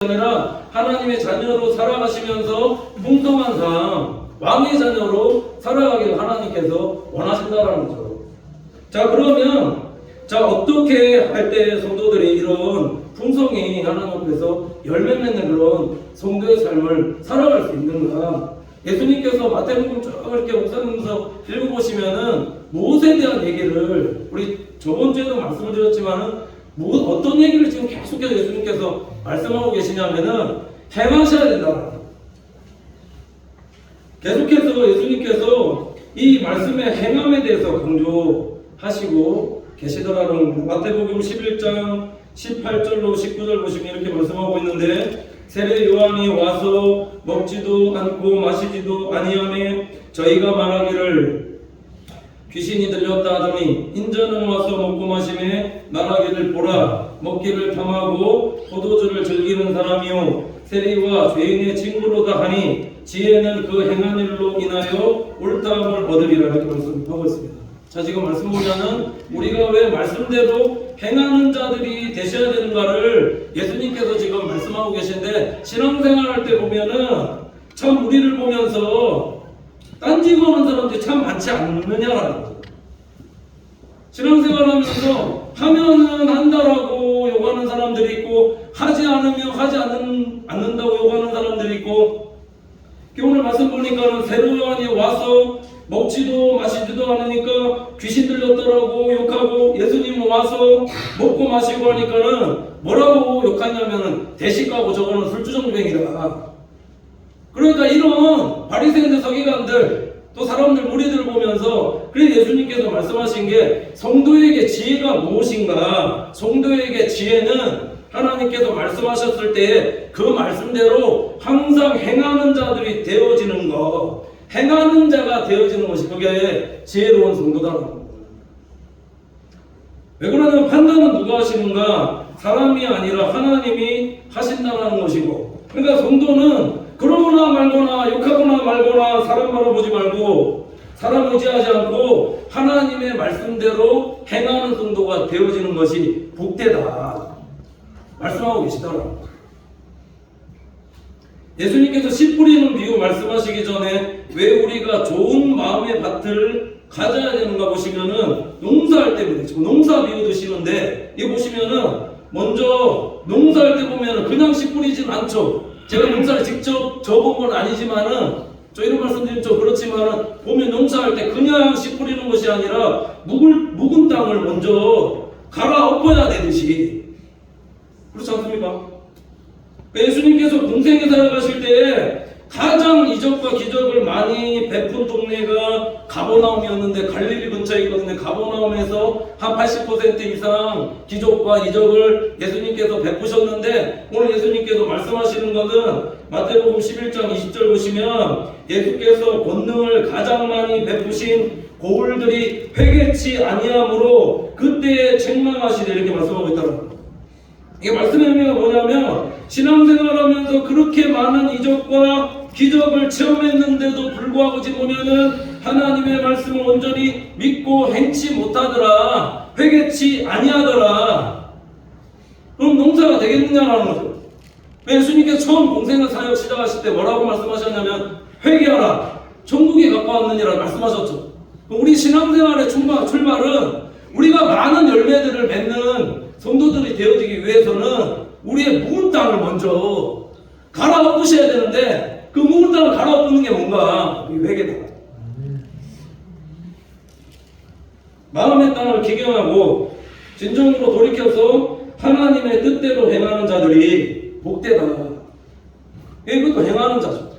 아니라 하나님의 자녀로 살아가시면서 풍성한 삶, 왕의 자녀로 살아가기를 하나님께서 원하신다라는 거죠. 자, 그러면 어떻게 할 때 성도들이 이런 풍성히 하나님 앞에서 열매 맺는 그런 성도의 삶을 살아갈 수 있는가? 예수님께서 마태복음 쭉 이렇게 옥상에서 읽어보시면은 무엇에 대한 얘기를 우리 저번 주에도 말씀을 드렸지만은 어떤 얘기를 지금 계속해서 예수님께서 말씀하고 계시냐면은 행하셔야 된다. 계속해서 예수님께서 이 말씀의 행함에 대해서 강조하시고 계시더라는 마태복음 11장 18절로 19절 보시면 이렇게 말씀하고 있는데, 세례 요한이 와서 먹지도 않고 마시지도 아니하며 저희가 말하기를 귀신이 들렸다 하더니 인자는 와서 먹고 마시매 말하기를 보라, 먹기를 탐하고 포도주를 즐기는 사람이요 세리와 죄인의 친구로다 하니 지혜는 그 행한 일로 인하여 옳다함을 얻으리라. 이렇게 말씀하고 있습니다. 자, 지금 말씀 보자는 우리가 왜 말씀대로 행하는 자들이 되셔야 되는가를 예수님께서 지금 말씀하고 계신데, 신앙생활할 때 보면은 참 우리를 보면서 딴지거는 사람들이 참 많지 않느냐라는 거죠. 신앙생활 하면서 하면은 한다라고 욕하는 사람들이 있고, 하지 않으면 하지 않는다고 욕하는 사람들이 있고, 오늘 말씀 보니까는 세례요한이 와서 먹지도 마시지도 않으니까 귀신 들렸더라고 욕하고, 예수님 와서 먹고 마시고 하니까는 뭐라고 욕하냐면은 대식가고 저거는 술주정뱅이다. 그러니까 이런 바리새인들, 서기관들, 또 사람들, 무리들을 보면서, 그래서 예수님께서 말씀하신 게 성도에게 지혜가 무엇인가? 성도에게 지혜는 하나님께서 말씀하셨을 때 그 말씀대로 항상 행하는 자들이 되어지는 것, 행하는 자가 되어지는 것이 그게 지혜로운 성도다라는 겁니다. 왜 그러냐면 판단은 누가 하시는가? 사람이 아니라 하나님이 하신다는 것이고, 그러니까 성도는 그러거나 말거나 욕하거나 말거나 사람 바라보지 말고 사람 의지하지 않고 하나님의 말씀대로 행하는 성도가 되어지는 것이 복되다 말씀하고 계시더라고요. 예수님께서 씨 뿌리는 비유 말씀하시기 전에 왜 우리가 좋은 마음의 밭을 가져야 되는가 보시면은 농사할 때, 지금 농사 비유 드시는데 이거 보시면은 먼저 농사할 때 보면은 그냥 씨 뿌리진 않죠. 제가 농사를 직접 져본 건 아니지만은, 저 이런 말씀드리면 좀 그렇지만은, 보면 농사할 때 그냥 씨 뿌리는 것이 아니라 묵은 땅을 먼저 갈아엎어야 되듯이. 그렇지 않습니까? 예수님께서 공생에 살아가실 때 가장 이적과 기적을 많이 베푼 동네가 가버나움이었는데, 갈릴리 근처에 있거든요. 가버나움에서 한 80% 이상 기적과 이적을 예수님께서 베푸셨는데, 오늘 예수님께서 말씀하시는 것은 마태복음 11장 20절 보시면 예수께서 권능을 가장 많이 베푸신 고을들이 회개치 아니함으로 그때에 책망하시되 이렇게 말씀하고 있다는 거예요. 이게 말씀의 의미가 뭐냐면, 신앙생활하면서 그렇게 많은 이적과 기적을 체험했는데도 불구하고 지금 보면은 하나님의 말씀을 온전히 믿고 행치 못하더라, 회개치 아니하더라. 그럼 농사가 되겠느냐라는 거죠. 예수님께서 처음 공생의 사역 시작하실 때 뭐라고 말씀하셨냐면 회개하라, 천국에 가까웠느니라 말씀하셨죠. 우리 신앙생활의 출발은 우리가 많은 열매들을 맺는 성도들이 되어지기 위해서는 우리의 묵은 땅을 먼저 갈아엎으셔야 되는데, 그 묵은 땅을 갈아엎는 게 뭔가? 회개다. 마음의 땅을 기경하고 진정으로 돌이켜서 하나님의 뜻대로 행하는 자들이 복되다. 이것도 행하는 자죠.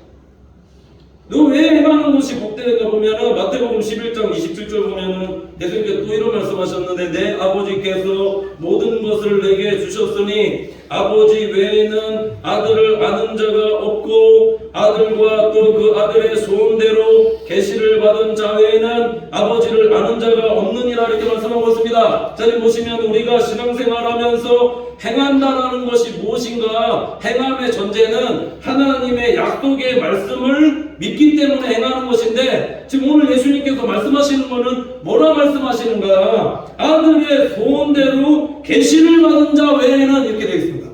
너 왜 행하는 것이 복되는가 보면은 마태복음 11장 27절 보면은 예수님께서 또 이런 말씀하셨는데, 내 아버지께서 모든 것을 내게 주셨으니 아버지 외에는 아들을 아는 자가 없고 아들과 또 그 아들의 소원대로 계시를 받은 자 외에는 아버지를 아는 자가 없느니라 이렇게 말씀하고 있습니다. 자, 여기 보시면 우리가 신앙생활하면서 행한다라는 것이 무엇인가? 행함의 전제는 하나님의 약속의 말씀을 믿기 때문에 행하는 것인데, 지금 오늘 예수님께서 말씀하시는 것은 뭐라 말씀하시는가? 아들의 소원대로 계시를 받은 자 외에는 이렇게 되어 있습니다.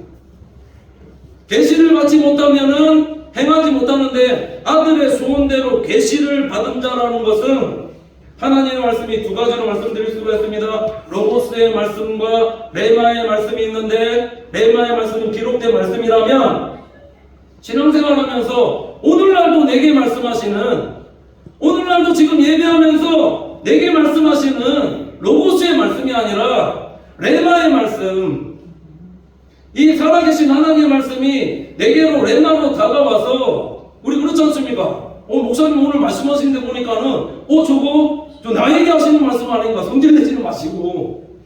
계시를 받지 못하면은 행하지 못하는데 아들의 소원대로 계시를 받은 자라는 것은 하나님의 말씀이 두 가지로 말씀드릴 수가 있습니다. 로고스의 말씀과 레마의 말씀이 있는데 레마의 말씀은 기록된 말씀이라면 신앙생활하면서 오늘날도 내게 말씀하시는 오늘날도 지금 예배하면서 내게 말씀하시는 로고스의 말씀이 아니라 레마의 말씀 이 살아계신 하나님의 말씀이 내게로 레마로 다가와서 우리 그렇지 않습니까? 목사님 오늘 말씀하시는데 보니까는 저거 저 나에게 하시는 말씀 아닌가 성질내지는 마시고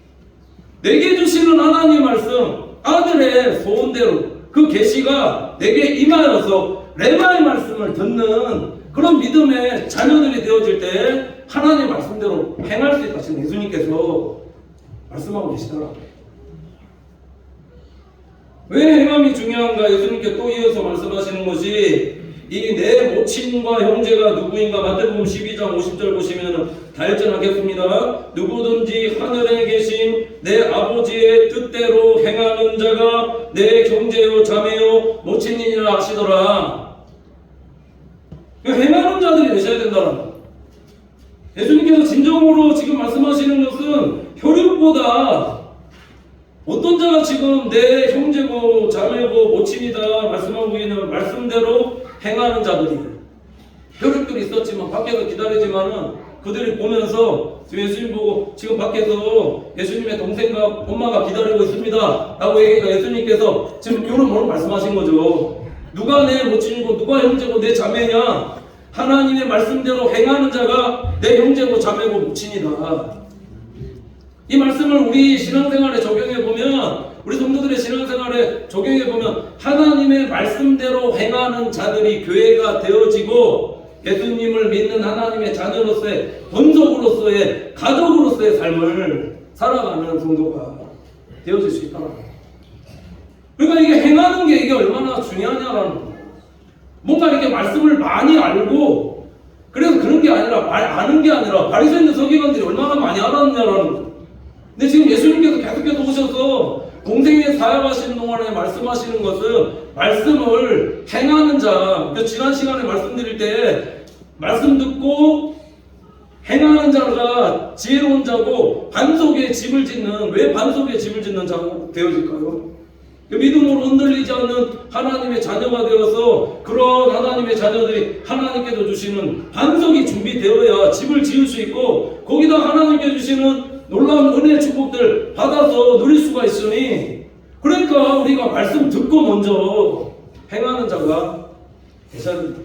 내게 주시는 하나님의 말씀 아들의 소원대로 그 계시가 내게 임하여서 레마의 말씀을 듣는 그런 믿음의 자녀들이 되어질 때 하나님의 말씀대로 행할 수 있다 지금 예수님께서 말씀하고 계시더라고요. 왜 행함이 중요한가? 예수님께 또 이어서 말씀하시는 것이 이 내 모친과 형제가 누구인가? 마태복음 12장 50절 보시면 다일전하겠습니다. 누구든지 하늘에 계신 내 아버지의 뜻대로 행하는 자가 내 형제요 자매요 모친이니라 하시더라. 행하는 자들이 되셔야 된다는 거예요. 예수님께서 진정으로 지금 말씀하시는 것은 혈육보다 어떤 자가 지금 내 형제고 자매고 모친이다 말씀하고 있는 말씀대로 행하는 자들이 혈육들이 있었지만 밖에서 기다리지만은 그들이 보면서 지금 예수님 보고 지금 밖에서 예수님의 동생과 엄마가 기다리고 있습니다 라고 얘기가 예수님께서 지금 이런 뭘 말씀하신 거죠. 누가 내 모친이고 누가 형제고 내 자매냐? 하나님의 말씀대로 행하는 자가 내 형제고 자매고 모친이다. 이 말씀을 우리 신앙생활에 적용해보면 우리 성도들의 신앙생활에 적용해보면 하나님의 말씀대로 행하는 자들이 교회가 되어지고 예수님을 믿는 하나님의 자녀로서의 본속으로서의 가족으로서의 삶을 살아가는 성도가 되어질 수 있다는 거예요. 그러니까 이게 행하는 게 이게 얼마나 중요하냐라는 거예요. 뭔가 이렇게 말씀을 많이 알고 그래서 그런 게 아니라 아는 게 아니라 바리새인들 서기관들이 얼마나 많이 알았냐라는 거예요. 근데 지금 예수님께서 계속해서 오셔서 공생에 사역하시는 동안에 말씀하시는 것은 말씀을 행하는 자, 지난 시간에 말씀드릴 때 말씀 듣고 행하는 자가 지혜로운 자고 반석에 집을 짓는 왜 반석에 집을 짓는 자가 되어질까요? 믿음으로 흔들리지 않는 하나님의 자녀가 되어서 그런 하나님의 자녀들이 하나님께서 주시는 반석이 준비되어야 집을 지을 수 있고 거기다 하나님께 주시는 놀라운 은혜의 축복들 받아서 누릴 수가 있으니 그러니까 우리가 말씀 듣고 먼저 행하는 자가 되셔야 됩니다.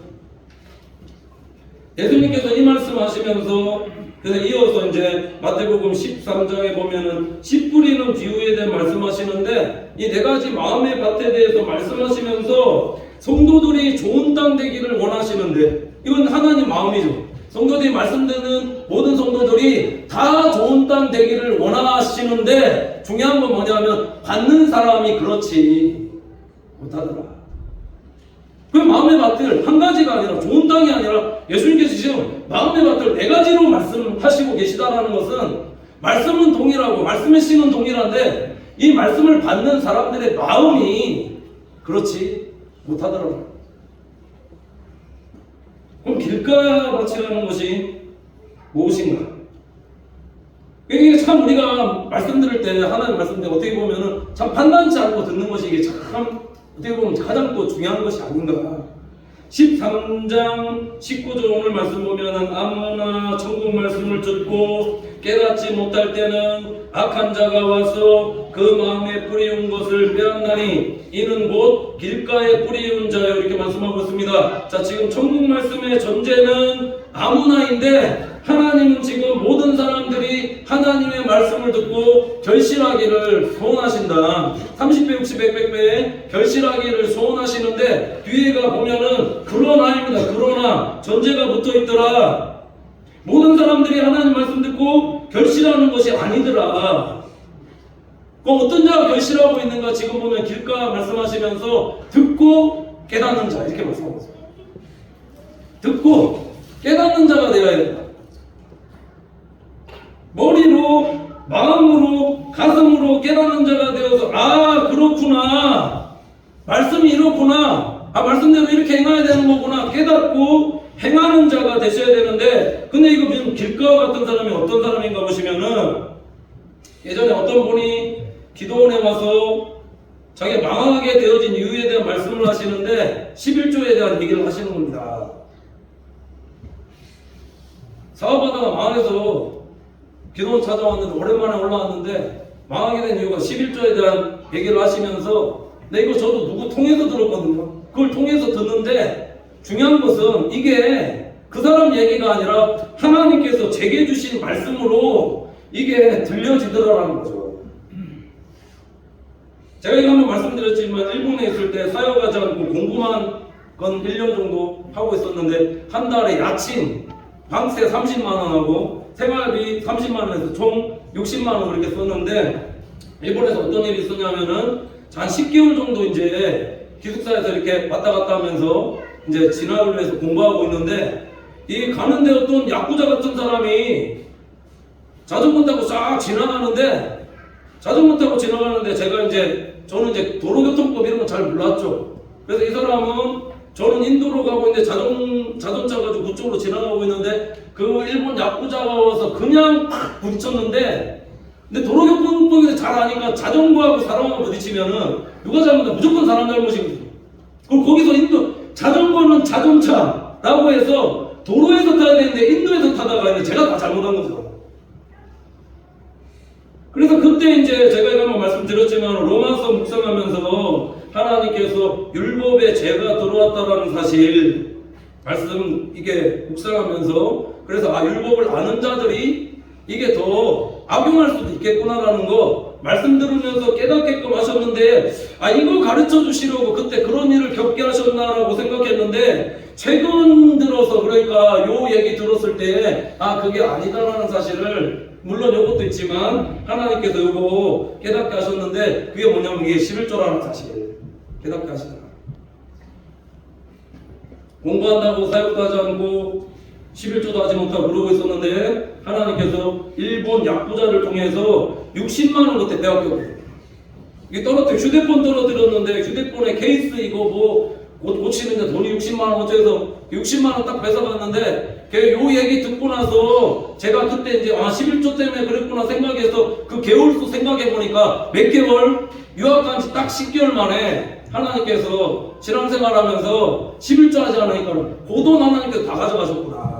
예수님께서 이 말씀 하시면서 그래서 이어서 이제 마태복음 13장에 보면은 씨 뿌리는 비유에 대해 말씀하시는데 이 네 가지 마음의 밭에 대해서 말씀하시면서 성도들이 좋은 땅 되기를 원하시는데 이건 하나님 마음이죠. 성도들이 말씀 듣는 모든 성도들이 다 좋은 땅 되기를 원하시는데 중요한 건 뭐냐면 받는 사람이 그렇지 못하더라. 그 마음의 밭을 한 가지가 아니라 좋은 땅이 아니라 예수님께서 지금 마음의 밭을 네 가지로 말씀하시고 계시다라는 것은 말씀은 동일하고 말씀의 씨는 동일한데 이 말씀을 받는 사람들의 마음이 그렇지 못하더라고요. 그럼 길가밭이라는 것이 무엇인가? 이게 참 우리가 말씀 들을 때 하나님 말씀 때 어떻게 보면은 참 판단치 않고 듣는 것이 이게 참 어떻게 보면 가장 또 중요한 것이 아닌가. 13장 19절 오늘 말씀 보면은 아무나 천국 말씀을 듣고 깨닫지 못할 때는 악한 자가 와서 그 마음에 뿌리운 것을 빼앗나니 이는 곧 길가에 뿌리운 자요 이렇게 말씀하고 있습니다. 자, 지금 천국 말씀의 전제는 아무나인데 하나님은 지금 모든 사람들이 하나님의 말씀을 듣고 결실하기를 소원하신다. 30배, 60배, 100배 결실하기를 소원하시는데 뒤에가 보면은 그러나입니다. 그러나 전제가 붙어있더라. 모든 사람들이 하나님 말씀 듣고 결실하는 것이 아니더라. 그 어떤 자가 결실하고 있는가 지금 보면 길가 말씀하시면서 듣고 깨닫는 자 이렇게 말씀하고 있어요. 듣고 깨닫는 자가 되어야 된다. 머리로 마음으로 가슴으로 깨닫는 자가 되어서 아 그렇구나 말씀이 이렇구나. 말씀대로 이렇게 행해야 되는 거구나. 깨닫고 행하는 자가 되셔야 되는데, 근데 이거 무슨 길가와 같은 사람이 어떤 사람인가 보시면은, 예전에 어떤 분이 기도원에 와서 자기가 망하게 되어진 이유에 대한 말씀을 하시는데 11조에 대한 얘기를 하시는 겁니다. 사업하다가 망해서 기도원 찾아왔는데, 오랜만에 올라왔는데 망하게 된 이유가 11조에 대한 얘기를 하시면서, 근데 이거 저도 누구 통해서 들었거든요. 그걸 통해서 듣는데 중요한 것은 이게 그 사람 얘기가 아니라 하나님께서 제게 주신 말씀으로 이게 들려지더라라는 거죠. 제가 이거 한번 말씀드렸지만 일본에 있을 때 사역하지 않고 공부만 건 1년 정도 하고 있었는데, 한 달에 야친 방세 30만 원하고 생활비 30만 원에서 총 60만 원 그렇게 썼는데, 일본에서 어떤 일이 있었냐면은 한 10개월 정도 이제 기숙사에서 이렇게 왔다 갔다 하면서 이제 진학을 위해서 공부하고 있는데, 이 가는데 어떤 야쿠자 같은 사람이 자전거 타고 싹 지나가는데, 저는 이제 도로교통법 이런 거 잘 몰랐죠. 그래서 이 사람은, 저는 인도로 가고 있는데 자동차 가지고 그쪽으로 지나가고 있는데, 그 일본 야쿠자가 와서 그냥 탁 부딪혔는데, 근데 도로교통법에서 잘 아니까 자전거하고 사람하고 부딪히면은 누가 잘못해? 무조건 사람 잘못이거든요. 그리고 거기서 자전거는 자동차라고 해서 도로에서 타야 되는데 인도에서 타다가 제가 다 잘못한 거죠. 그래서 그때 이제 제가 이거 한번 말씀드렸지만, 로마서 묵상하면서 하나님께서 율법에 죄가 들어왔다라는 사실 말씀 이게 묵상하면서, 그래서 율법을 아는 자들이 이게 더 악용할 수도 있겠구나라는 거 말씀 들으면서 깨닫게끔 하셨는데, 이거 가르쳐 주시려고 그때 그런 일을 겪게 하셨나라고 생각했는데, 최근 들어서, 그러니까 요 얘기 들었을 때 그게 아니다라는 사실을, 물론 요것도 있지만 하나님께서 요거 깨닫게 하셨는데, 그게 뭐냐면 이게 11조라는 사실 깨닫게 하시더라. 공부한다고 사역도 하지 않고 11조도 하지 못하고 그러고 있었는데, 하나님께서 일본 야쿠자를 통해서 60만 원 그때 배웠거든요. 이게 휴대폰 떨어뜨렸는데, 휴대폰에 케이스 이거 뭐 고치는데 돈이 60만 원 어째서 60만 원 딱 뺏어갔는데, 요 얘기 듣고 나서 제가 그때 이제 11조 때문에 그랬구나 생각해서 그 개월수 생각해 보니까 몇 개월, 유학 간 지 딱 10개월 만에 하나님께서 신앙생활하면서 11조 하지 않으니까 그 돈 하나님께서 다 가져가셨구나.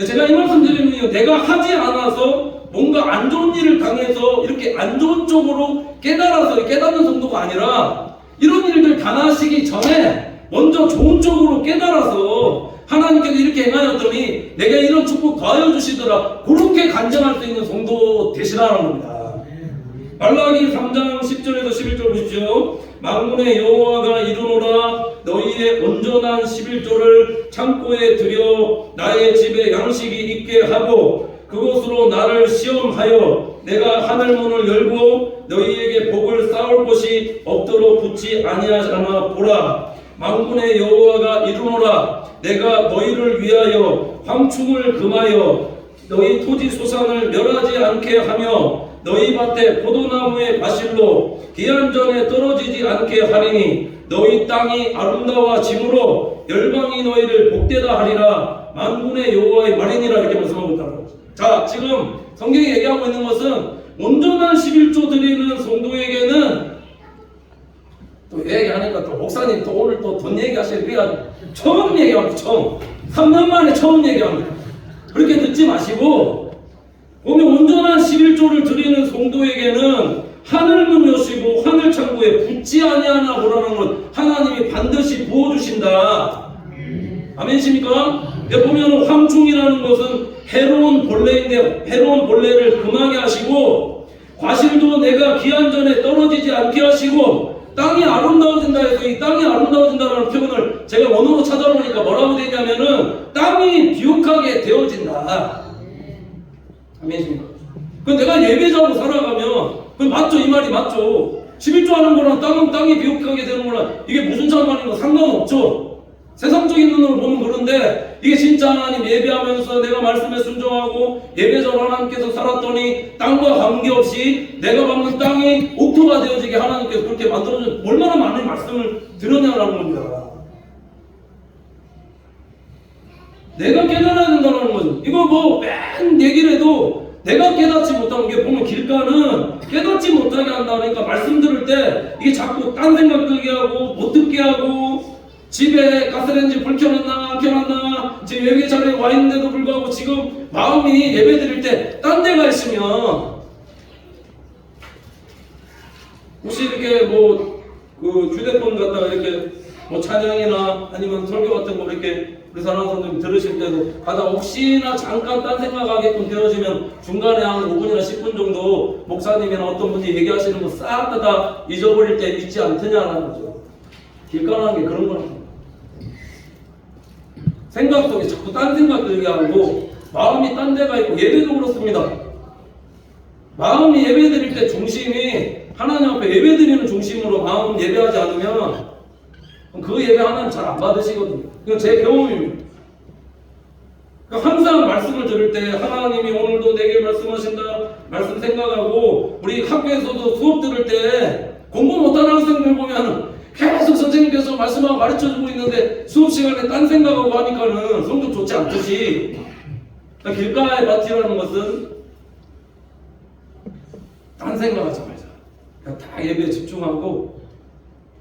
제가 이 말씀 드리는 이유, 내가 하지 않아서 뭔가 안 좋은 일을 당해서 이렇게 안 좋은 쪽으로 깨달아서 깨닫는 정도가 아니라, 이런 일들 당하시기 전에 먼저 좋은 쪽으로 깨달아서 하나님께서 이렇게 행하였더니 내가 이런 축복 더하여 주시더라, 그렇게 간증할 수 있는 성도 되시라는 겁니다. 말라기 3장 10절에서 11절 보십시오. 만군의 여호와가 이르노라, 너희의 온전한 11조를 창고에 들여 나의 집에 양식이 있게 하고, 그것으로 나를 시험하여 내가 하늘문을 열고 너희에게 복을 쌓을 곳이 없도록 붙지 아니하잖아 보라. 만군의 여호와가 이르노라, 내가 너희를 위하여 황충을 금하여 너희 토지 소산을 멸하지 않게 하며 너희 밭에 포도나무의 과실로 기한전에 떨어지지 않게 하리니, 너희 땅이 아름다워짐으로 열방이 너희를 복되다 하리라. 만군의 여호와의 말이니라. 이렇게 말씀하고 있다는 거죠. 자, 지금 성경이 얘기하고 있는 것은 온전한 11조 드리는 성도에게는, 또 얘기하니까 또 목사님 또 오늘 또 돈 얘기하시니까 처음 얘기합니다. 처음 3년 만에 처음 얘기합니다. 그렇게 듣지 마시고, 보면 온전한 11조를 드리는 성도에게는 하늘문 여시고 하늘 창고에 붙지 아니하나 보라는 것 하나님이 반드시 부어주신다. 아멘이십니까? 보면 황충이라는 것은 해로운 벌레인데, 해로운 벌레를 금하게 하시고, 과실도 내가 기한전에 떨어지지 않게 하시고, 땅이 아름다워진다 해서 이 땅이 아름다워진다는 표현을 제가 원어로 찾아보니까 뭐라고 되냐면은 땅이 비옥하게 되어진다. 아멘이십니까? 그 내가 예배자로 살아가면 그 맞죠? 이 말이 맞죠? 11조 하는 거랑 땅이 비옥하게 되는 거랑 이게 무슨 상관인가 상관없죠? 세상적인 눈으로 보면 그런데 이게 진짜 하나님 예배하면서 내가 말씀에 순종하고 예배자로 하나님께서 살았더니 땅과 관계없이 내가 밟는 땅이 옥토가 되어지게 하나님께서 그렇게 만들어준 얼마나 많은 말씀을 드러내라는 겁니다. 내가 깨달아야 된다는 거죠. 이거 뭐 맨 얘기를 해도 내가 깨닫지 못하는 게 보면 길가는 깨닫지 못하게 한다니까 말씀 들을 때 이게 자꾸 딴 생각 들게 하고 못 듣게 하고 집에 가스레인지 불 켜놨나 안 켜놨나 지금 예배 자리에 와 있는데도 불구하고 지금 마음이 예배 드릴 때 딴 데가 있으면 혹시 이렇게 뭐 그 휴대폰 갖다가 이렇게 뭐 찬양이나 아니면 설교 같은 거 이렇게 우리 사랑하는 선생님 들으실 때도 가다 혹시나 잠깐 딴 생각하게끔 되어지면 중간에 한 5분이나 10분 정도 목사님이나 어떤 분이 얘기하시는 거 싹 다 잊어버릴 때 있지 않느냐라는 거죠. 길가라는 게 그런 거랍니다. 생각 속에 자꾸 딴 생각 들게 하고 마음이 딴 데가 있고 예배도 그렇습니다. 마음이 예배 드릴 때 중심이 하나님 앞에 예배 드리는 중심으로 마음 예배하지 않으면 그 예배 하나님 잘 안 받으시거든요. 이건 제 경험입니다. 그러니까 항상 말씀을 들을 때 하나님이 오늘도 내게 말씀하신다 말씀 생각하고 우리 학교에서도 수업 들을 때 공부 못하는 학생들 보면 계속 선생님께서 말씀하고 가르쳐주고 있는데 수업 시간에 딴 생각하고 하니까는 성적 좋지 않듯이 그러니까 길가의 파티라는 것은 딴 생각하지 말자. 그러니까 다 예배에 집중하고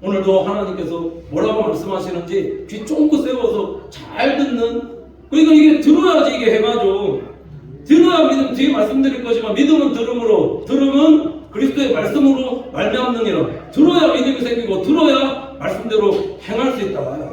오늘도 하나님께서 뭐라고 말씀하시는지 귀 쫑긋 세워서 잘 듣는 그러니까 이게 들어야지 이게 해마죠. 들어야 믿음 뒤에 말씀드릴 거지만 믿음은 들음으로 들음은 그리스도의 말씀으로 말미암느니라. 들어야 믿음이 생기고 들어야 말씀대로 행할 수 있다.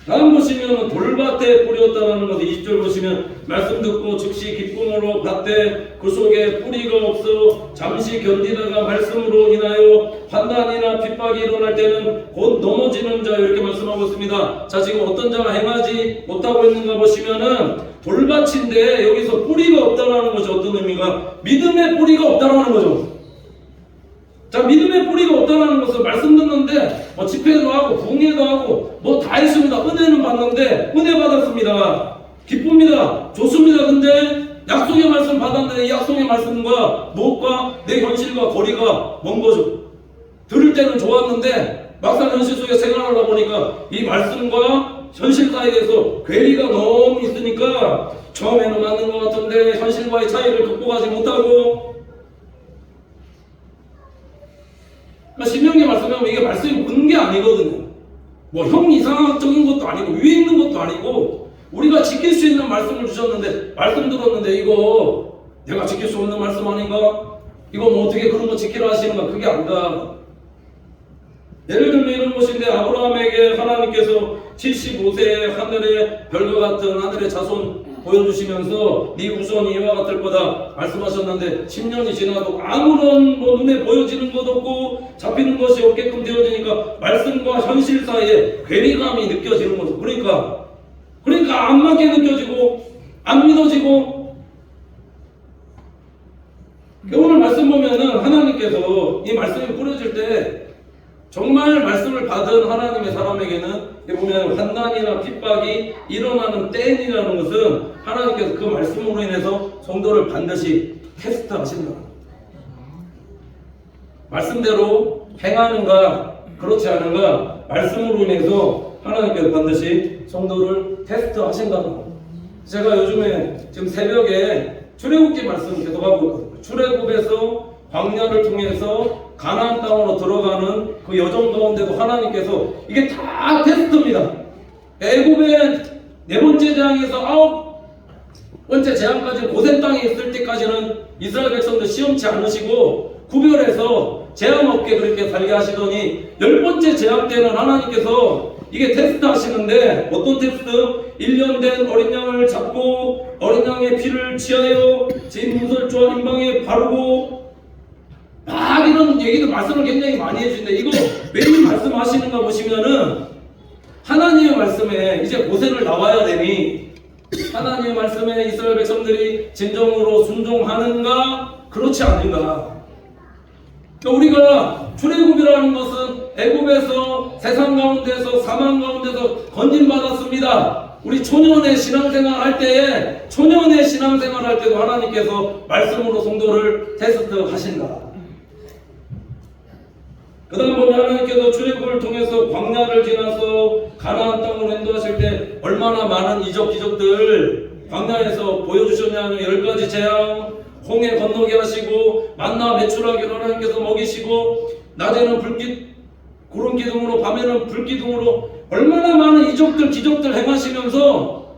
다음 보시면 돌밭에 뿌렸다는 것을 20절 보시면 말씀 듣고 즉시 기쁨으로 밭에 그 속에 뿌리가 없어 잠시 견디다가 말씀으로 인하여 환난이나 핍박이 일어날 때는 곧 넘어지는 자 이렇게 말씀하고 있습니다. 자 지금 어떤 자가 행하지 못하고 있는가 보시면은 돌밭인데 여기서 뿌리가 없다라는 거죠. 어떤 의미가? 믿음의 뿌리가 없다라는 거죠. 자 믿음의 뿌리가 없다는 것은 말씀 듣는데 뭐 집회도 하고 부흥회도 하고 뭐 다 했습니다. 은혜는 받는데 은혜 받았습니다. 기쁩니다. 좋습니다. 근데 약속의 말씀 받았는데 이 약속의 말씀과 무엇과 내 현실과 거리가 먼 거죠. 들을 때는 좋았는데 막상 현실 속에 생활하다 보니까 이 말씀과 현실 사이에서 괴리가 너무 있으니까 처음에는 맞는 것 같은데 현실과의 차이를 극복하지 못하고 신명기 말씀하면 이게 말씀이 묻는 게 아니거든요. 뭐 형 이상적인 것도 아니고 위에 있는 것도 아니고 우리가 지킬 수 있는 말씀을 주셨는데 말씀 들었는데 이거 내가 지킬 수 없는 말씀 아닌가? 이거 뭐 어떻게 그런 거 지키라 하시는가? 그게 아니다. 예를 들면 이런 것인데 아브라함에게 하나님께서 75세에 하늘의 별과 같은 하늘의 자손 보여주시면서 네 후손이 이와 같을 거다 말씀하셨는데 10년이 지나도 아무런 뭐 눈에 보여지는 것 없고 잡히는 것이 없게끔 되어지니까 말씀과 현실 사이에 괴리감이 느껴지는 거죠. 그러니까 안 맞게 느껴지고 안 믿어지고 오늘 말씀 보면은 하나님께서 이 말씀이 뿌려질 때 정말 말씀을 받은 하나님의 사람에게는 보면 환난이나 핍박이 일어나는 때이라는 것은 하나님께서 그 말씀으로 인해서 성도를 반드시 테스트하신다. 말씀대로 행하는가 그렇지 않은가 말씀으로 인해서 하나님께서 반드시 성도를 테스트하신다. 제가 요즘에 지금 새벽에 출애굽기 말씀 계속 하고 있거든요. 출애굽에서 광야를 통해서 가나안 땅으로 들어가는 그 여정 가운데도 하나님께서 이게 다 테스트입니다. 애굽의 네 번째 재앙에서 9번째 재앙까지 고센 땅에 있을 때까지는 이스라엘 백성들 시험치 않으시고 구별해서 재앙 없게 그렇게 살게 하시더니 10번째 재앙 때는 하나님께서 이게 테스트 하시는데 어떤 테스트? 1년 된 어린 양을 잡고 어린 양의 피를 취하여 진문설주와 인방에 바르고 막 이런 얘기도 말씀을 굉장히 많이 해주는데 이거 왜 이 말씀하시는가 보시면은 하나님의 말씀에 이제 고생을 나와야 되니 하나님의 말씀에 이스라엘 백성들이 진정으로 순종하는가 그렇지 않은가. 그러니까 우리가 출애굽이라는 것은 애굽에서 세상 가운데서 사망 가운데서 건진받았습니다. 우리 초년의 신앙생활 할 때에 초년의 신앙생활 할 때도 하나님께서 말씀으로 성도를 테스트 하신다. 그 다음 보면 하나님께서 출애굽을 통해서 광야를 지나서 가나안 땅으로 인도하실 때 얼마나 많은 이적 기적들 광야에서 보여주셨냐면 10가지 재앙, 홍해 건너게 하시고 만나 매출하기로 하나님께서 먹이시고 낮에는 불빛 구름 기둥으로 밤에는 불 기둥으로 얼마나 많은 이적들 기적들 행하시면서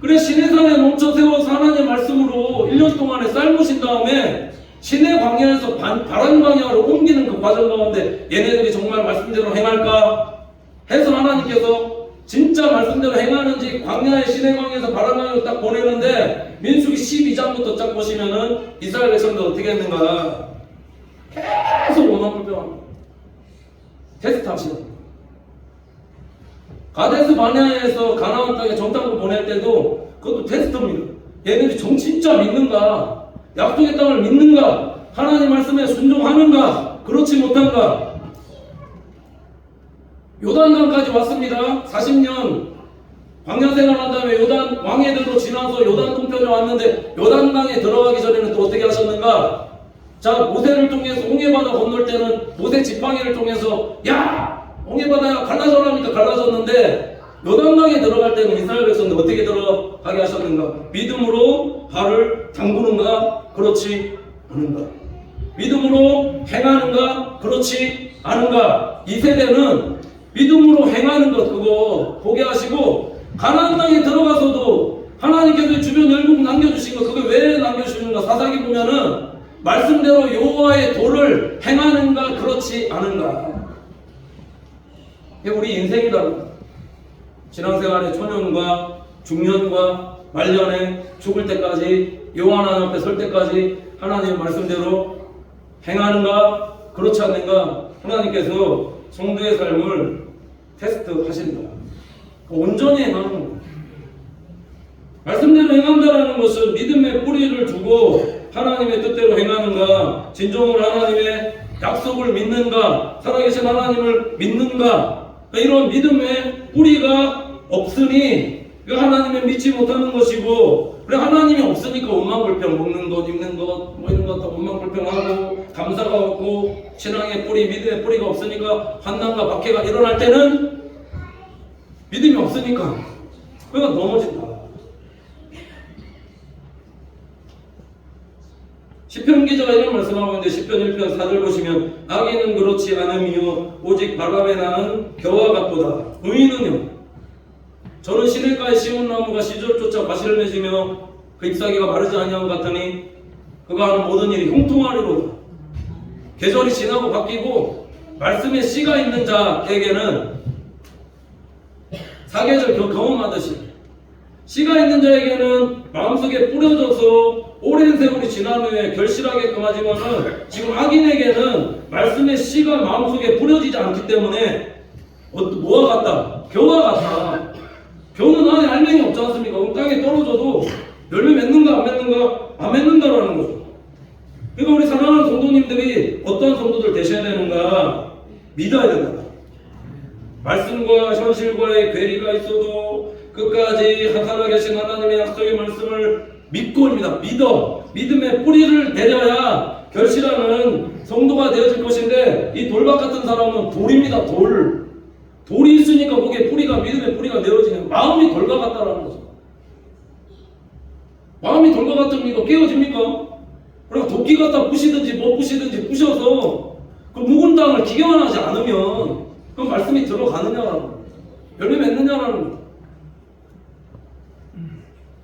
그래 시내산에 멈춰 세워서 하나님의 말씀으로 1년 동안에 삶으신 다음에 시내 광야에서 바람 광야로 옮기는 그 과정 가운데 얘네들이 정말 말씀대로 행할까 해서 하나님께서 진짜 말씀대로 행하는지 광야의 시내 광야에서 바람 광야로 딱 보내는데 민수기 12장부터 쫙 보시면은 이스라엘 백성들 어떻게 했는가 계속 원망불평합니다. 테스트 하시는 가데스 바네아에서 가나안 땅에 정탐꾼 보낼 때도 그것도 테스트입니다. 얘네들이 진짜 믿는가? 약속의 땅을 믿는가? 하나님 말씀에 순종하는가? 그렇지 못한가? 요단강까지 왔습니다. 40년 광야 생활한 다음에 요단 왕해대로 지나서 요단 동편에 왔는데 요단강에 들어가기 전에는 또 어떻게 하셨는가? 자, 모세를 통해서 홍해바다 건널 때는 모세 지팡이를 통해서 야! 홍해바다야 갈라져라 하니까 갈라졌는데 요단강에 들어갈 때는 이스라엘 백성들 어떻게 들어가게 하셨는가? 믿음으로 발을 담그는가? 그렇지 않은가? 믿음으로 행하는가? 그렇지 않은가? 이 세대는 믿음으로 행하는 것 그거 포기하시고 가나안 땅에 들어가서도 하나님께서 주변 열국 남겨주신 거 그거 왜 남겨주시는가? 사사기 보면은 말씀대로 여호와의 도를 행하는가? 그렇지 않은가? 이게 우리 인생이다. 신앙생활의 초년과 중년과 말년에 죽을 때까지 여호와 하나님 앞에 설 때까지 하나님의 말씀대로 행하는가 그렇지 않는가 하나님께서 성도의 삶을 테스트 하신다. 온전히 행하는 겁니다. 말씀대로 행한다라는 것은 믿음의 뿌리를 두고 하나님의 뜻대로 행하는가 진정으로 하나님의 약속을 믿는가 살아계신 하나님을 믿는가 이런 믿음의 뿌리가 없으니 하나님을 믿지 못하는 것이고 그래 하나님이 없으니까 원망불평 먹는 것 입는 것 뭐 이런 것 다 원망불평하고 감사가 없고 신앙의 뿌리 믿음의 뿌리가 없으니까 환난과 박해가 일어날 때는 믿음이 없으니까 그러니까 넘어진다. 시편 기자가 이런 말씀하고 있는데 시편 1편 4절 보시면 악인은 그렇지 않음이요 오직 바람에 나는 겨와 같도다. 의인은요 저는 시냇가에 심은 나무가 시절 쫓아 과실을 맺으며 그 잎사귀가 마르지 아니한 것 같으니 그가 하는 모든 일이 형통하리로다. 계절이 지나고 바뀌고 말씀에 씨가 있는 자에게는 사계절 경험하듯이 씨가 있는 자에게는 마음속에 뿌려져서 오랜 세월이 지난 후에 결실하게끔 하지만은 지금 악인에게는 말씀의 씨가 마음속에 뿌려지지 않기 때문에 뭐와 같다? 겨와 같다. 겨는 안에 알맹이 없지 않습니까? 그럼 땅에 떨어져도 열매 맺는가 안 맺는가? 안 맺는다라는 거죠. 그러니까 우리 사랑하는 성도님들이 어떤 성도들 되셔야 되는가? 믿어야 된다. 말씀과 현실과의 괴리가 있어도 끝까지 살아계신 하나님의 약속의 말씀을 믿고입니다. 믿음의 뿌리를 내려야 결실하는 성도가 되어질 것인데 이 돌박 같은 사람은 돌입니다. 돌이 있으니까 거기에 뿌리가 믿음의 뿌리가 내어지는 마음이 돌과 같다라는 거죠. 마음이 돌과 같으면 깨어집니까? 그리고 도끼 갖다 부시든지 못 부시든지 부셔서 그 묵은 땅을 기경하지 않으면 그 말씀이 들어가느냐라는 거예요. 열매 맺느냐라는 거예요.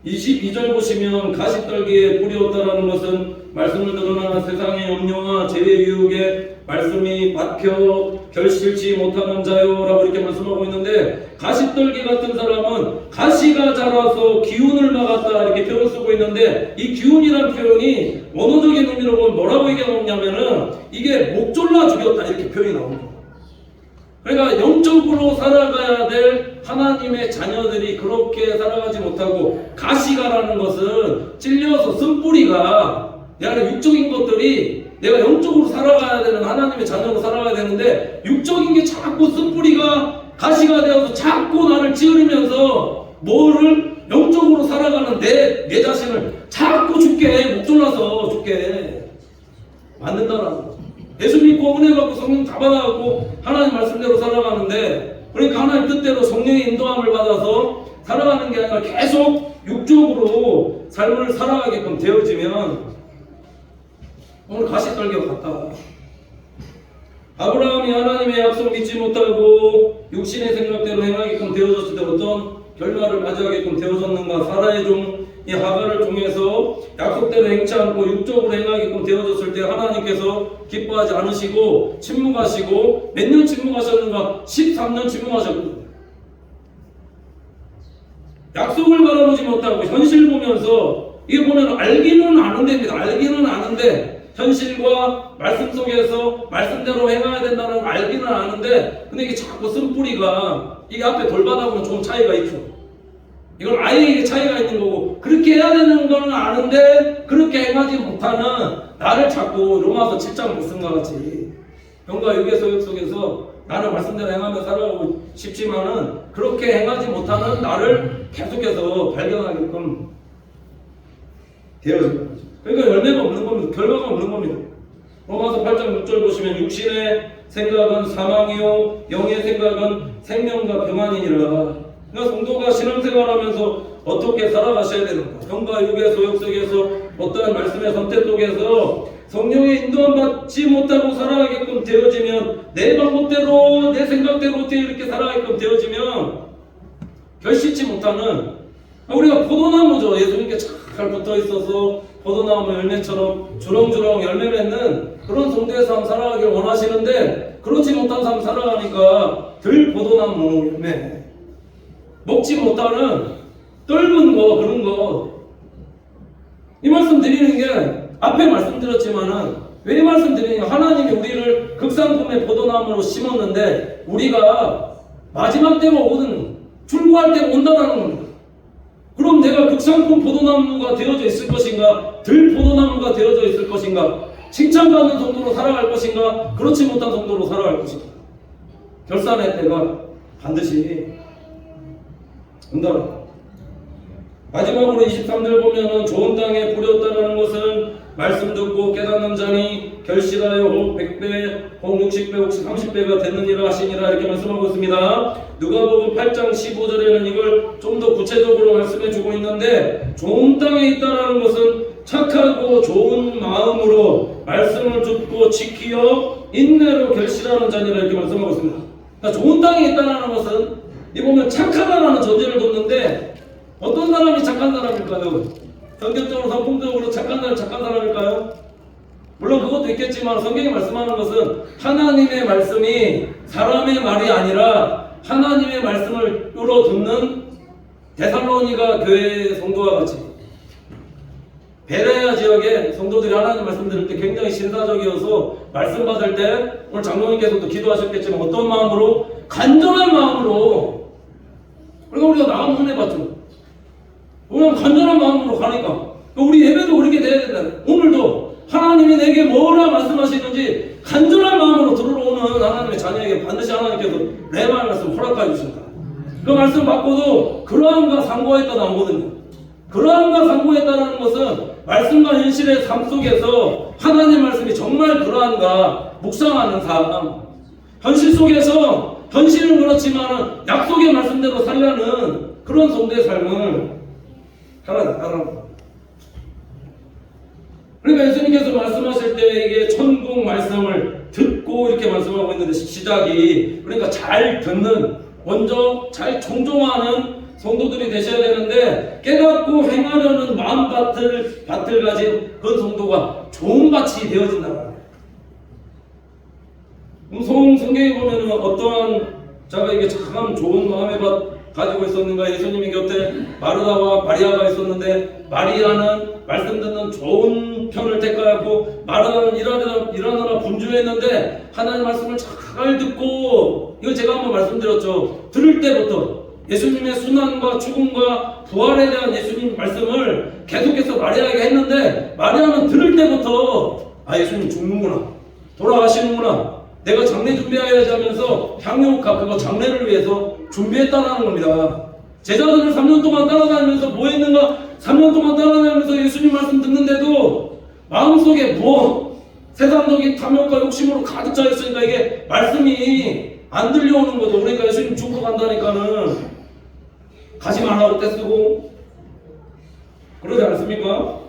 22절 보시면 가시떨기에 뿌리 없다라는 것은 말씀을 들으나 세상의 염려와 재해 유혹에 말씀이 박혀 결실치 못하는 자요 라고 이렇게 말씀하고 있는데 가시떨기 같은 사람은 가시가 자라서 기운을 막았다 이렇게 표현 쓰고 있는데 이 기운이라는 표현이 원어적인 의미로 보면 뭐라고 얘기하냐면은 이게 목 졸라 죽였다 이렇게 표현이 나옵니다. 그러니까 영적으로 살아가야 될 하나님의 자녀들이 그렇게 살아가지 못하고 가시가라는 것은 찔려서 쓴뿌리가 내 안에 육적인 것들이 내가 영적으로 살아가야 되는 하나님의 자녀로 살아가야 살아가야 되는데 육적인 게 자꾸 쓴뿌리가 가시가 되어서 자꾸 나를 찌르면서 뭐를 영적으로 살아가는 내 자신을 자꾸 죽게 해. 목 졸라서 죽게 해. 만든다라는 거죠. 예수 믿고 은혜 받고 성령 다 받아갖고 하나님 말씀대로 살아가는데, 그러니까 하나님 뜻대로 성령의 인도함을 받아서 살아가는 게 아니라 계속 육적으로 삶을 살아가게끔 되어지면 오늘 가시떨기와 같다. 아브라함이 하나님의 약속 믿지 못하고 육신의 생각대로 행하게끔 되어졌을 때 어떤 결과를 맞이하게끔 되어졌는가? 사라의 종 이 하갈을 통해서 약속대로 행치 않고 육적으로 행하게끔 되어졌을 때 하나님께서 기뻐하지 않으시고 침묵하시고, 몇 년 침묵하셨는가? 13년 침묵하셨거든요. 약속을 바라보지 못하고 현실 보면서, 이게 보면 알기는 아는데입니다. 알기는 아는데 현실과 말씀 속에서 말씀대로 행해야 된다는 걸 알기는 아는데, 근데 이게 자꾸 쓴뿌리가 이게 앞에 돌바닥으로 좀 차이가 있죠. 이건 아예 이게 차이가 있는 거고, 그렇게 해야 되는 거는 아는데 그렇게 행하지 못하는 나를 자꾸 로마서 7장 말씀과 같이 병과 육의 소욕 속에서 나는 말씀대로 행하며 살아가고 싶지만은 그렇게 행하지 못하는 나를 계속해서 발견하게끔 되어진 거죠. 그러니까 열매가 없는 겁니다. 결과가 없는 겁니다. 로마서 8장 6절 보시면 육신의 생각은 사망이요 영의 생각은 생명과 평안이니라. 그러니까 성도가 신앙생활하면서 어떻게 살아가셔야 되는가? 병과 육의 소욕 속에서 어떠한 말씀의 선택 속에서 성령의 인도함 받지 못하고 살아가게끔 되어지면, 내 방법대로 내 생각대로 어떻게 이렇게 살아가게끔 되어지면 결실치 못하는, 우리가 포도나무죠. 예수님께 잘 붙어 있어서 포도나무 열매처럼 주렁주렁 열매 맺는 그런 성도의 삶 살아가길 원하시는데, 그렇지 못한 삶 살아가니까 들 포도나무 열매, 먹지 못하는 떫은 거, 그런 거. 이 말씀 드리는 게 앞에 말씀드렸지만은 왜 이 말씀 드리냐? 하나님이 우리를 극상품의 포도나무로 심었는데 우리가 마지막 때가 오거든, 출구할 때가 온다는 겁니다. 그럼 내가 극상품 포도나무가 되어져 있을 것인가? 들 포도나무가 되어져 있을 것인가? 칭찬받는 성도로 살아갈 것인가? 그렇지 못한 성도로 살아갈 것인가? 결산의 때가 반드시 온다. 마지막으로 23절 보면은 좋은 땅에 뿌렸다라는 것은 말씀 듣고 깨닫는 자니 결실하여 혹 100배, 혹 60배, 혹 30배가 됐느니라 하시니라, 이렇게 말씀하고 있습니다. 누가복음 8장 15절에는 이걸 좀 더 구체적으로 말씀해 주고 있는데, 좋은 땅에 있다라는 것은 착하고 좋은 마음으로 말씀을 듣고 지키어 인내로 결실하는 자니라, 이렇게 말씀하고 있습니다. 그러니까 좋은 땅에 있다라는 것은 이 보면 착하다라는 전제를 뒀는데, 어떤 사람이 착한 사람일까요? 성격적으로 성품적으로 착한 사람일까요? 물론 그것도 있겠지만 성경이 말씀하는 것은 하나님의 말씀이 사람의 말이 아니라 하나님의 말씀을 뚫어 듣는 데살로니가 교회 성도와 같이, 베레아 지역의 성도들이 하나님 말씀 들을 때 굉장히 신사적이어서 말씀 받을 때, 오늘 장로님께서도 기도하셨겠지만 어떤 마음으로? 간절한 마음으로. 그러니까 우리가 나가면 은혜 받죠. 우리가 간절한 마음으로 가니까 우리 예배도 그렇게 돼야 된다. 오늘도 하나님이 내게 뭐라 말씀하시는지 간절한 마음으로 들어오는 하나님의 자녀에게 반드시 하나님께서 레마 말씀 허락해 주신다. 그 말씀 받고도 그러함과 상고했다 나오거든요. 그러함과 상고했다는 것은 말씀과 현실의 삶 속에서 하나님 말씀이 정말 그러한가 묵상하는 삶, 현실 속에서 현실은 그렇지만 약속의 말씀대로 살려는 그런 성도의 삶을 살아가라. 그러니까 예수님께서 말씀하실 때 이게 천국 말씀을 듣고 이렇게 말씀하고 있는데, 시작이 그러니까 잘 듣는, 먼저 잘 청종하는 성도들이 되셔야 되는데, 깨닫고 행하려는 마음밭을 가진 그런 성도가 좋은 밭이 되어진다. 성경에 보면 어떠한 자가 이게 참 좋은 마음의 밭 가지고 있었는가? 예수님이 곁에 마르다와 마리아가 있었는데, 마리아는 말씀 듣는 좋은 편을 택하였고 마르다는 일하느라 분주했는데 하나님 말씀을 잘 듣고, 이거 제가 한번 말씀드렸죠. 들을 때부터 예수님의 순환과 죽음과 부활에 대한 예수님 말씀을 계속해서 마리아에게 했는데, 마리아는 들을 때부터 예수님 죽는구나, 돌아가시는구나, 내가 장례 준비해야지 하면서 향유옥화 그거 장례를 위해서 준비했다라는 겁니다. 제자들을 3년 동안 따라다니면서 뭐 했는가? 3년 동안 따라다니면서 예수님 말씀 듣는데도 마음속에 뭐 세상적인 탐욕과 욕심으로 가득 차 있으니까 이게 말씀이 안 들려오는 거죠. 그러니까 예수님 죽으러 간다니까는 가지 말라고 떼쓰고 그러지 않습니까?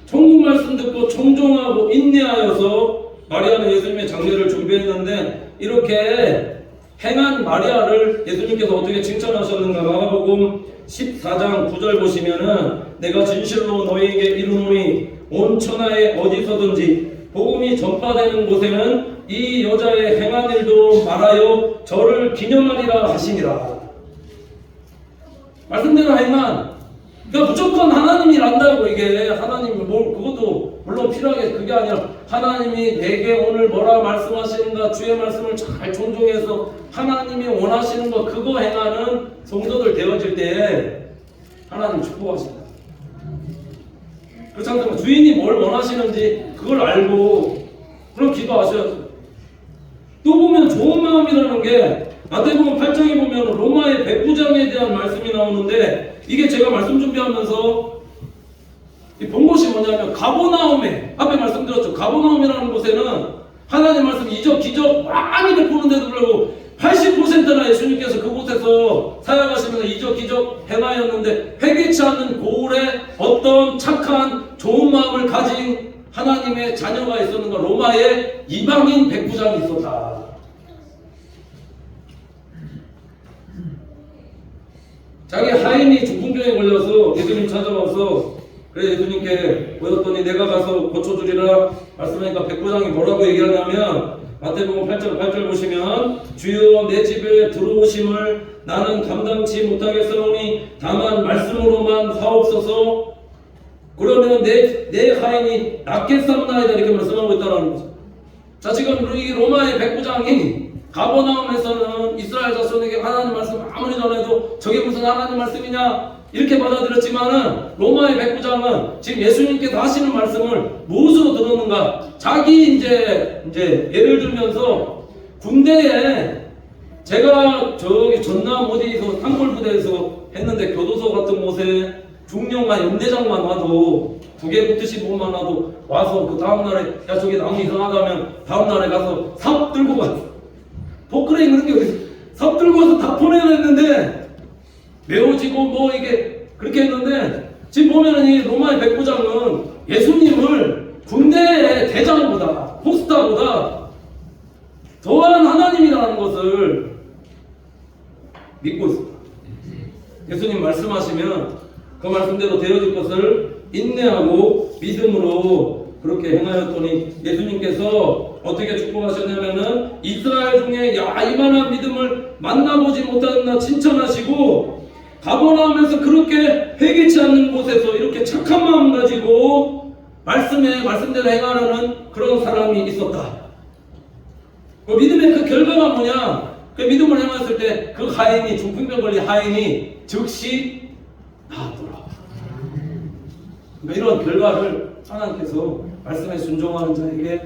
천국 말씀 듣고 청종하고 인내하여서 마리아는 예수님의 장례를 준비했는데 이렇게 행한 마리아를 예수님께서 어떻게 칭찬하셨는가? 마가복음 14장 9절 보시면은 내가 진실로 너희에게 이르노니 온 천하에 어디서든지 복음이 전파되는 곳에는 이 여자의 행한 일도 말하여 저를 기념하리라 하시니라. 말씀대로 행한, 그러니까 무조건 하나님이 난다고. 이게 하나님이 뭘 그것도 물론 필요하게 그게 아니라 하나님이 내게 오늘 뭐라 말씀하시는가 주의 말씀을 잘 존중해서 하나님이 원하시는 거 그거 행하는 성도들 되어질 때 하나님 축복하신다. 그렇지 않습니까? 주인이 뭘 원하시는지 그걸 알고 그럼 기도하셔야죠. 또 보면 좋은 마음이라는 게 마태복음 8장에 보면 로마의 백부장에 대한 말씀이 나오는데 이게 제가 말씀 준비하면서 본 것이 뭐냐면 가버나움에 앞에 말씀드렸죠. 가버나움이라는 곳에는 하나님 말씀 이적 기적 많이 베푸는데도 불구하고 80%나 예수님께서 그곳에서 사역하시면서 이적 기적 행하였는데 회개치 않는 고울에 어떤 착한 좋은 마음을 가진 하나님의 자녀가 있었는가? 로마에 이방인 백부장이 있었다. 자기 하인이 중풍병에 걸려서 예수님 찾아와서 그래 예수님께 보였더니 내가 가서 고쳐주리라 말씀하니까 백부장이 뭐라고 얘기하냐면 마태복음 8장 8절 보시면 주여 내 집에 들어오심을 나는 감당치 못하겠사오니 다만 말씀으로만 하옵소서. 그러면 내 하인이 낫겠사옵나이다 이렇게 말씀하고 있다는 거죠. 자 지금 이 로마의 백부장이 가버나움에서는 이스라엘 자손에게 하나님 말씀 아무리 전해도 저게 무슨 하나님 말씀이냐 이렇게 받아들였지만은 로마의 백부장은 지금 예수님께서 하시는 말씀을 무엇으로 들었는가? 자기 이제 예를 들면서 군대에 제가 저기 전남 어디서 탄골부대에서 했는데 교도소 같은 곳에 중령과 연대장만 와도 두 개 붙으신 분만 와도 와서 그 다음날에 야 저기 나무 이상하다면 다음날에 가서 삽 들고 갔어. 포크레인 그런 게 어디 있어. 삽 들고 와서 다 보내야 했는데 메워지고 뭐 이게 그렇게 했는데 지금 보면은 이 로마의 백부장은 예수님을 군대의 대장보다 포스타보다 더한 하나님이라는 것을 믿고 있습니다. 예수님 말씀하시면 그 말씀대로 되어질 것을 인내하고 믿음으로 그렇게 행하였더니 예수님께서 어떻게 축복하셨냐면은 이스라엘 중에 야 이만한 믿음을 만나보지 못했나 칭찬하시고 가버나움에서 그렇게 회개치 않는 곳에서 이렇게 착한 마음 가지고 말씀대로 행하려는 그런 사람이 있었다. 그 믿음의 그 결과가 뭐냐? 그 믿음을 행했을 때 그 하인이 중풍병 걸린 하인이 즉시 나았더라. 그러니까 이런 결과를 하나님께서 말씀에 순종하는 자에게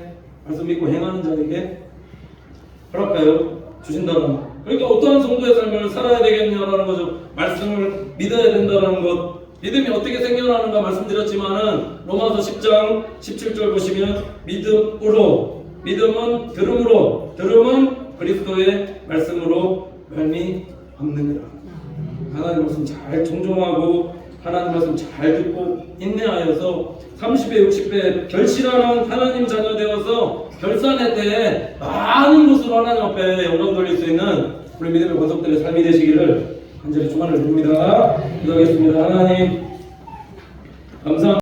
말씀 믿고 행하는 자에게 허락하여 주신다는 것. 그러니까 어떠한 성도의 삶을 살아야 되겠냐라는 거죠. 말씀을 믿어야 된다는 것. 믿음이 어떻게 생겨나는가 말씀드렸지만은 로마서 10장 17절 보시면 믿음으로, 믿음은 들음으로, 들음은 그리스도의 말씀으로 말미암느니라. 하나님 말씀 잘 존중하고 하나님 말씀 잘 듣고 인내하여서 30배 60배 결실하는 하나님 자녀 되어서 결산의 때에 많은 것으로 하나님 앞에 영광 돌릴 수 있는 우리 믿음의 권속들의 삶이 되시기를 간절히 축원을 드립니다. 기도하겠습니다. 하나님 감사합니다.